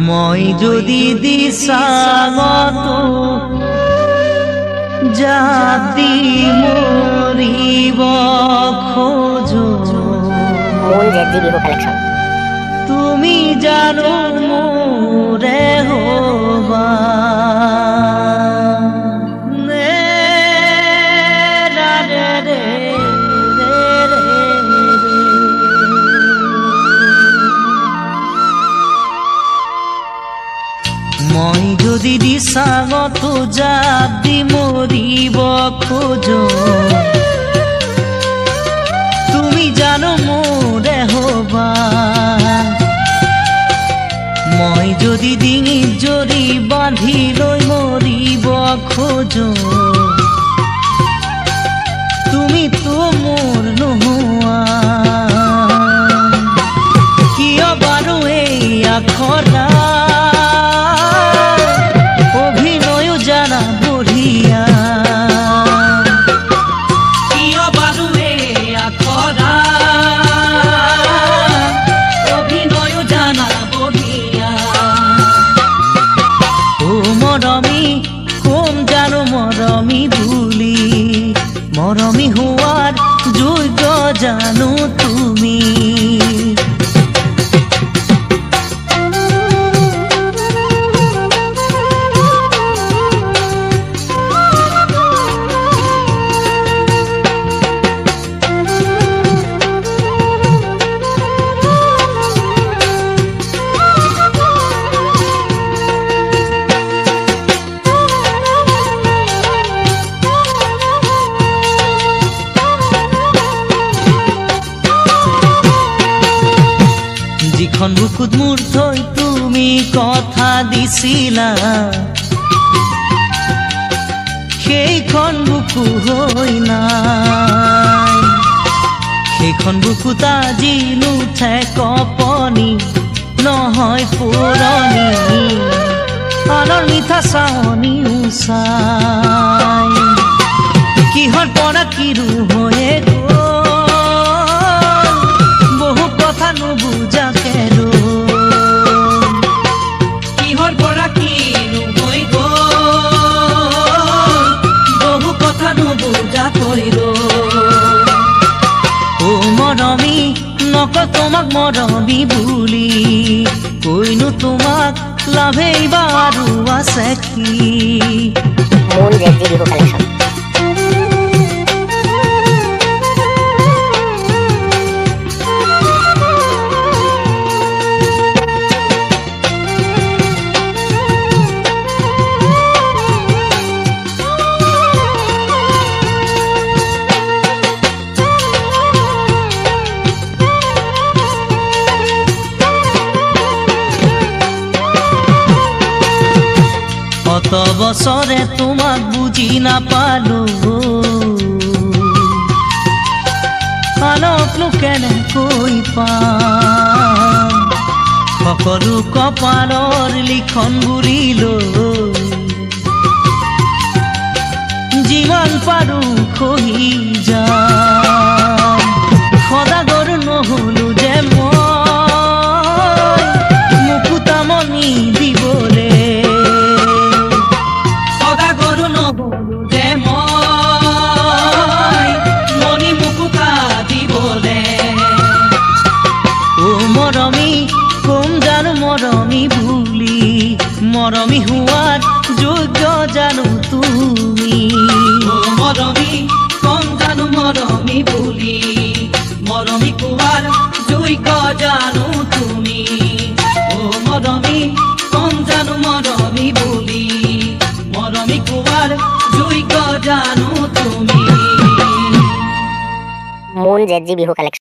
মই যদি দিছাঙত জাতি মৰিব খোজো তুমি জানো মোৰে হবা মই যদি দিছাঙত জাতি মৰিব খোজো তুমি জানো মোৰে হবা মই যদি ডিঙিত জৰি বান্ধি লৈ মৰিব খোজো তুমি তো মোৰ নোহোৱা কিয় বাৰু এই আখৰা অভিনয় জানা বঢ়িয়া কিয় বাৰু এই আখৰা অভিনয় জানা বঢ়িয়া ও মৰমী কম জানো মৰমী বুলি মৰমী হোৱাৰ যোগ্য জানো তুমি যিখন বুকুত মোৰ থৈ তুমি কথা দিছিলা সেইখন বুকু হৈ নাই সেইখন বুকুত আজি নুঠে কপনি নহয় পুৰণি আনৰ মিঠা চাৱনি উচাই কিহৰ পৰা কিৰো হৈয়ে বহু কথা নুবুজা কিহৰ পৰা কিনো হৈ বহু কথা নুবুজা কৰিল ও মৰমী নক তোমাক মৰমী বুলি কৈনো তোমাক লাভেই বাৰু আছে কি কত বছৰে তোমাক বুজি নাপালো আনকনো কেনেকৈ পাম সকলো কপালৰ লিখন বুলিলো যিমান পাৰো খহি যাম সদাগৰ নহলো যে মই মুকুতামণি দিবলে মৰমী কম জানো মৰমী বুলি মৰমী হোৱাৰ যোগ্য জানো তুমি মৰমী কম জানো মৰমী বুলি মৰমী হোৱাৰ যোগ্য জানো তুমি ও মৰমী কম জানো মৰমী বুলি মৰমী হোৱাৰ যোগ্য জানো তুমি মন জেজি বিহু কালেকশ্যন।